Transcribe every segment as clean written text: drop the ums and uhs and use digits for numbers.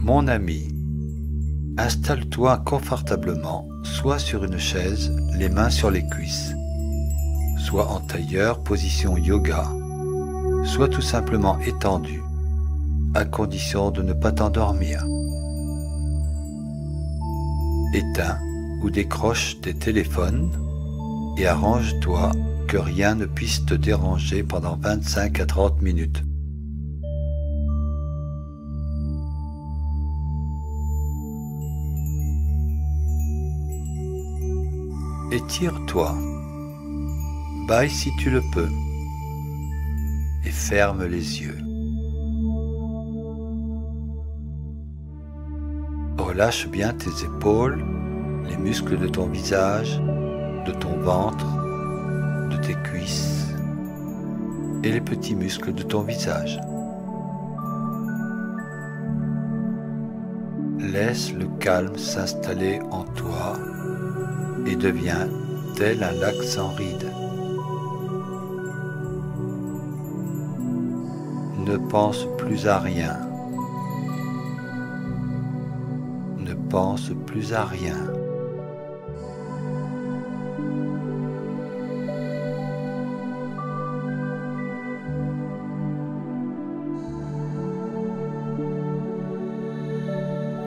Mon ami, installe-toi confortablement, soit sur une chaise, les mains sur les cuisses, soit en tailleur, position yoga, soit tout simplement étendu, à condition de ne pas t'endormir. Éteins ou décroche tes téléphones et arrange-toi que rien ne puisse te déranger pendant 25 à 30 minutes. Étire-toi, bâille si tu le peux, et ferme les yeux. Relâche bien tes épaules, les muscles de ton visage, de ton ventre, de tes cuisses et les petits muscles de ton visage. Laisse le calme s'installer en toi et deviens tel un lac sans rides. Ne pense plus à rien. Ne pense plus à rien.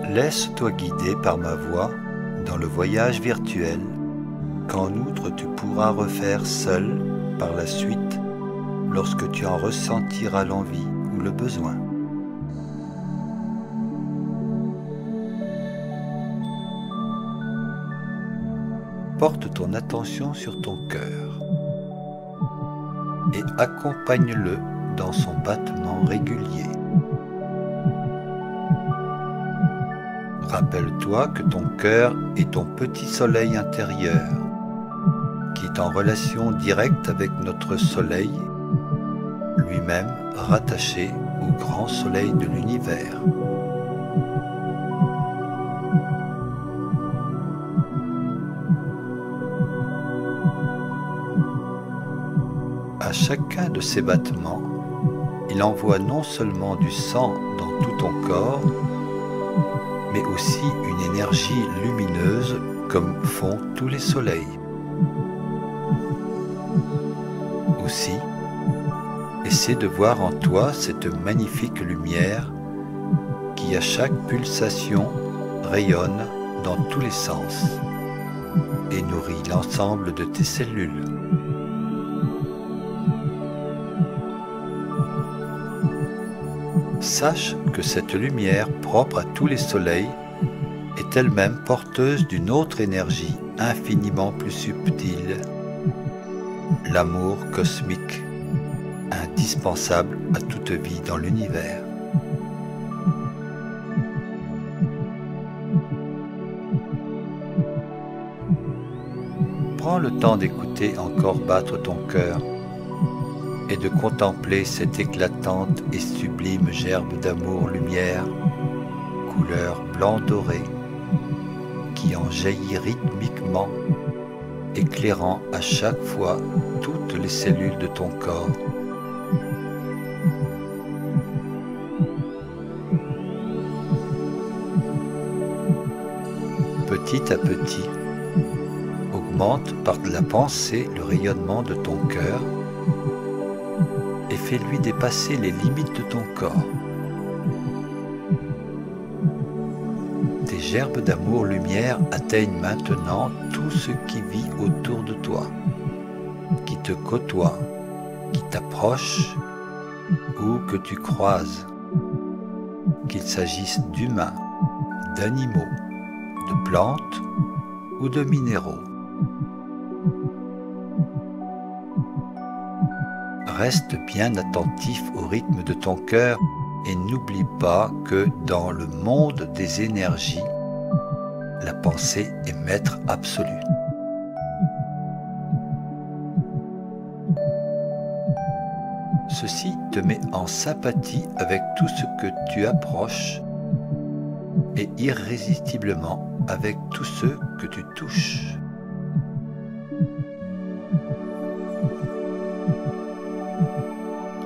Laisse-toi guider par ma voix dans le voyage virtuel qu'en outre tu pourras refaire seul par la suite lorsque tu en ressentiras l'envie ou le besoin. Porte ton attention sur ton cœur et accompagne-le dans son battement régulier. Rappelle-toi que ton cœur est ton petit soleil intérieur, qui est en relation directe avec notre soleil, lui-même rattaché au grand soleil de l'univers. À chacun de ces battements, il envoie non seulement du sang dans tout ton corps, mais aussi une énergie lumineuse comme font tous les soleils. Aussi, essaie de voir en toi cette magnifique lumière qui à chaque pulsation rayonne dans tous les sens et nourrit l'ensemble de tes cellules. Sache que cette lumière propre à tous les soleils est elle-même porteuse d'une autre énergie infiniment plus subtile, l'amour cosmique, indispensable à toute vie dans l'univers. Prends le temps d'écouter encore battre ton cœur et de contempler cette éclatante et sublime gerbe d'amour-lumière, couleur blanc-doré, qui en jaillit rythmiquement, éclairant à chaque fois toutes les cellules de ton corps. Petit à petit, augmente par la pensée le rayonnement de ton cœur et fais-lui dépasser les limites de ton corps. Tes gerbes d'amour-lumière atteignent maintenant tout ce qui vit autour de toi, qui te côtoie, qui t'approche ou que tu croises, qu'il s'agisse d'humains, d'animaux, de plantes ou de minéraux. Reste bien attentif au rythme de ton cœur et n'oublie pas que dans le monde des énergies, la pensée est maître absolu. Ceci te met en sympathie avec tout ce que tu approches et irrésistiblement avec tous ceux que tu touches.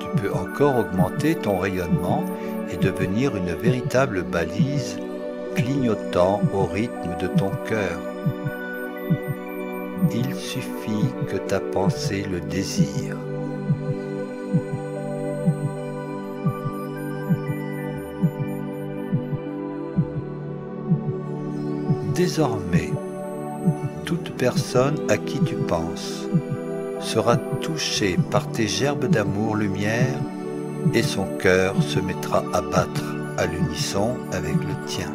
Tu peux encore augmenter ton rayonnement et devenir une véritable balise clignotant au rythme de ton cœur. Il suffit que ta pensée le désire. Désormais, toute personne à qui tu penses sera touchée par tes gerbes d'amour-lumière et son cœur se mettra à battre à l'unisson avec le tien.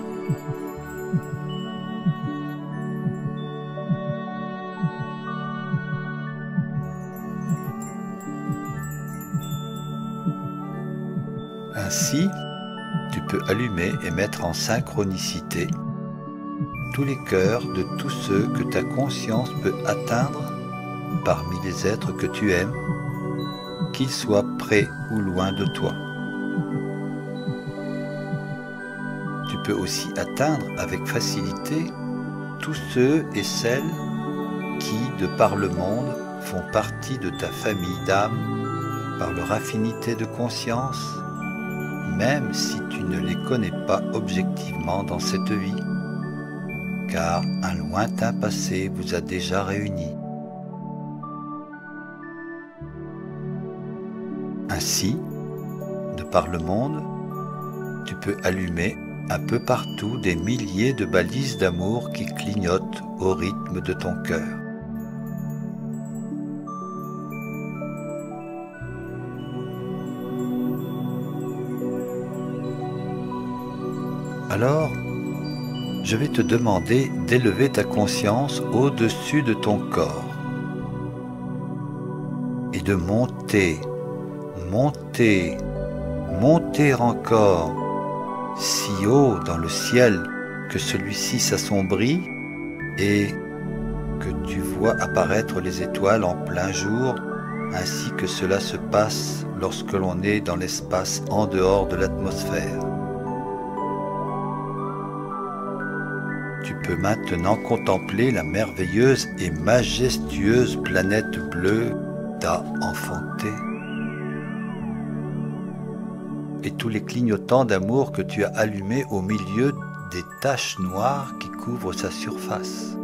Ainsi, tu peux allumer et mettre en synchronicité tous les cœurs de tous ceux que ta conscience peut atteindre parmi les êtres que tu aimes, qu'ils soient près ou loin de toi. Tu peux aussi atteindre avec facilité tous ceux et celles qui, de par le monde, font partie de ta famille d'âmes par leur affinité de conscience, même si tu ne les connais pas objectivement dans cette vie, car un lointain passé vous a déjà réunis. Ainsi, de par le monde, tu peux allumer un peu partout des milliers de balises d'amour qui clignotent au rythme de ton cœur. Alors, je vais te demander d'élever ta conscience au-dessus de ton corps et de monter, monter, monter encore, si haut dans le ciel que celui-ci s'assombrit et que tu vois apparaître les étoiles en plein jour, ainsi que cela se passe lorsque l'on est dans l'espace en dehors de l'atmosphère. Tu peux maintenant contempler la merveilleuse et majestueuse planète bleue t'a enfantée et tous les clignotants d'amour que tu as allumés au milieu des taches noires qui couvrent sa surface.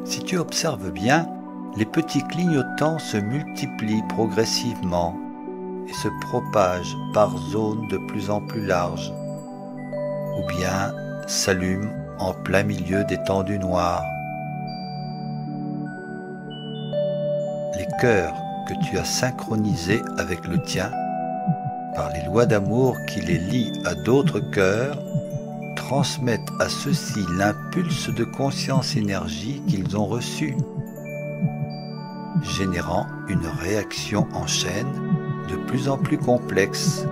Si tu observes bien, les petits clignotants se multiplient progressivement et se propagent par zones de plus en plus larges, ou bien s'allument en plein milieu d'étendues noires. Les cœurs que tu as synchronisés avec le tien, par les lois d'amour qui les lient à d'autres cœurs, transmettent à ceux-ci l'impulse de conscience-énergie qu'ils ont reçu, générant une réaction en chaîne de plus en plus complexe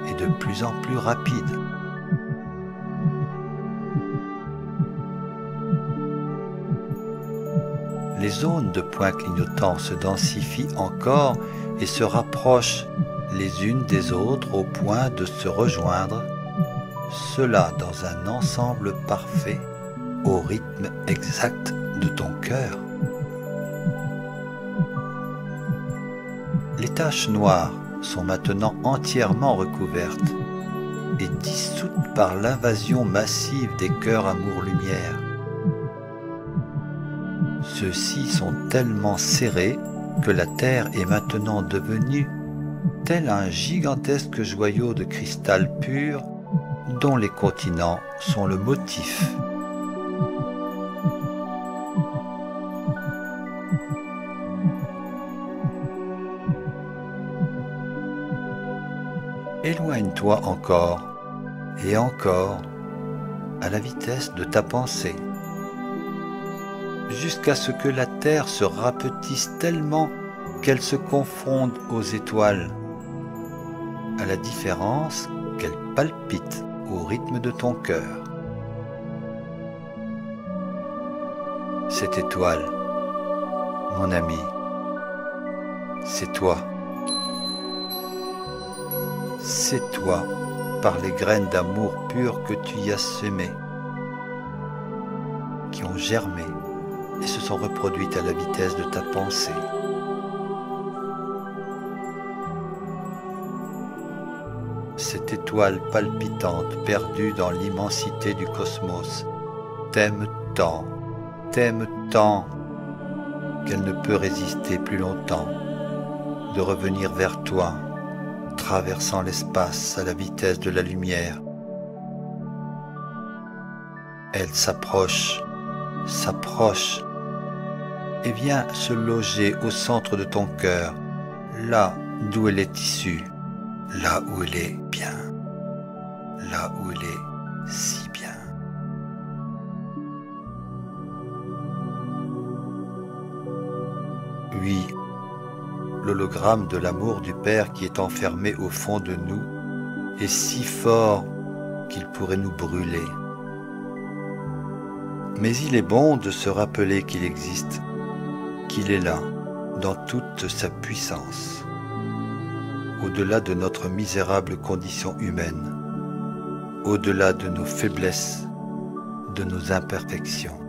et de plus en plus rapide. Les zones de points clignotants se densifient encore et se rapprochent les unes des autres au point de se rejoindre, cela dans un ensemble parfait au rythme exact de ton cœur. Les taches noires sont maintenant entièrement recouvertes et dissoutes par l'invasion massive des cœurs amour-lumière. Ceux-ci sont tellement serrés que la Terre est maintenant devenue tel un gigantesque joyau de cristal pur dont les continents sont le motif. Éloigne-toi encore et encore à la vitesse de ta pensée, jusqu'à ce que la Terre se rapetisse tellement qu'elle se confonde aux étoiles, à la différence qu'elle palpite au rythme de ton cœur. Cette étoile, mon ami, c'est toi. C'est toi, par les graines d'amour pur que tu y as semées, qui ont germé et se sont reproduites à la vitesse de ta pensée. Cette étoile palpitante perdue dans l'immensité du cosmos t'aime tant qu'elle ne peut résister plus longtemps de revenir vers toi, traversant l'espace à la vitesse de la lumière. Elle s'approche et vient se loger au centre de ton cœur, là d'où elle est issue, là où elle est bien, là où elle est si bien. Oui, l'hologramme de l'amour du Père qui est enfermé au fond de nous est si fort qu'il pourrait nous brûler. Mais il est bon de se rappeler qu'il existe, qu'il est là, dans toute sa puissance, au-delà de notre misérable condition humaine, au-delà de nos faiblesses, de nos imperfections.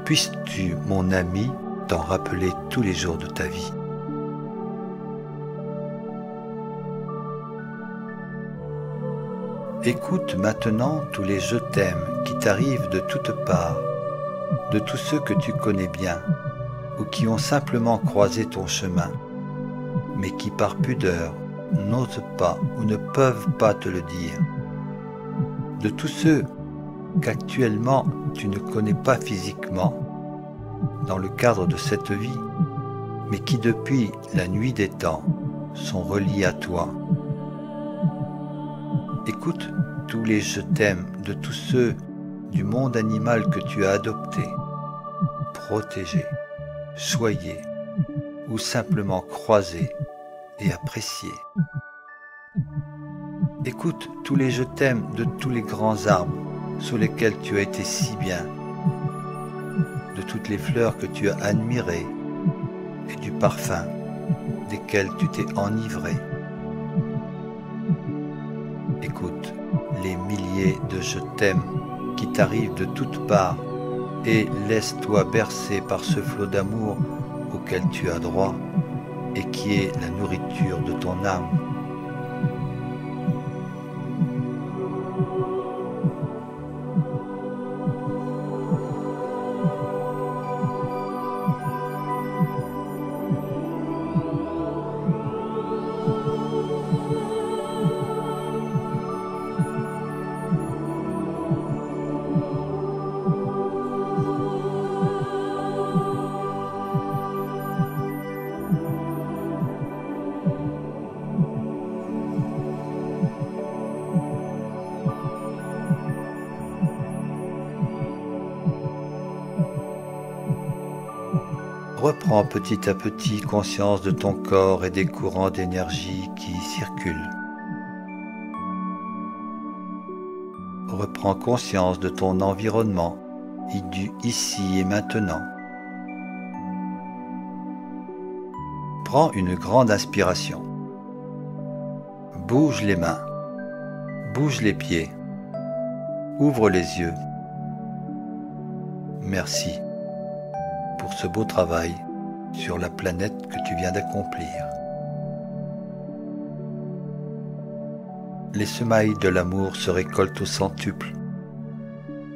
Puisses-tu, mon ami, t'en rappeler tous les jours de ta vie. Écoute maintenant tous les « je t'aime » qui t'arrivent de toutes parts, de tous ceux que tu connais bien ou qui ont simplement croisé ton chemin, mais qui par pudeur n'osent pas ou ne peuvent pas te le dire, de tous ceux qu'actuellement tu ne connais pas physiquement dans le cadre de cette vie, mais qui depuis la nuit des temps sont reliés à toi. Écoute tous les « je t'aime » de tous ceux du monde animal que tu as adopté, protégé, choyé ou simplement croisé et apprécié. Écoute tous les « je t'aime » de tous les grands arbres sous lesquels tu as été si bien, de toutes les fleurs que tu as admirées et du parfum desquels tu t'es enivré. Écoute les milliers de « je t'aime » qui t'arrivent de toutes parts et laisse-toi bercer par ce flot d'amour auquel tu as droit et qui est la nourriture de ton âme. Reprends petit à petit conscience de ton corps et des courants d'énergie qui y circulent. Reprends conscience de ton environnement, du ici et maintenant. Prends une grande inspiration. Bouge les mains, bouge les pieds, ouvre les yeux. Merci pour ce beau travail sur la planète que tu viens d'accomplir. Les semailles de l'amour se récoltent au centuple.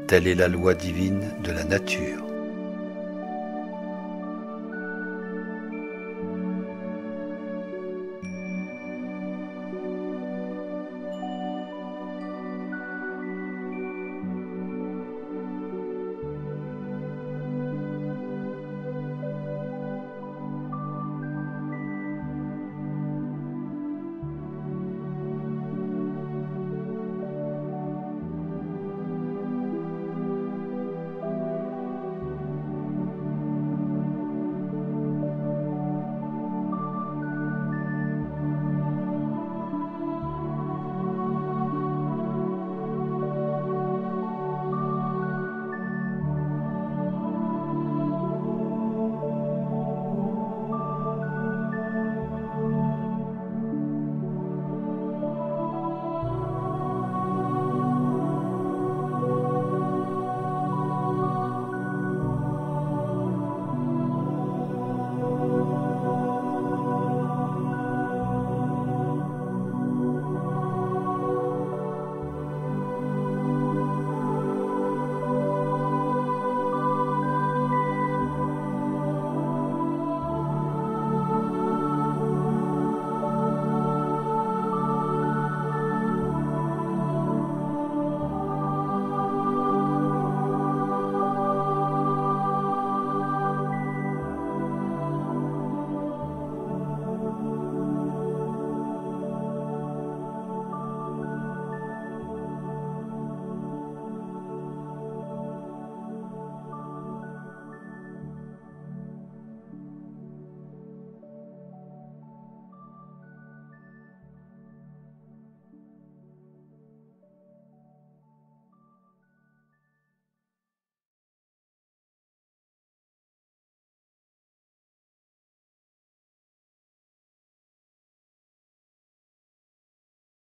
Telle est la loi divine de la nature.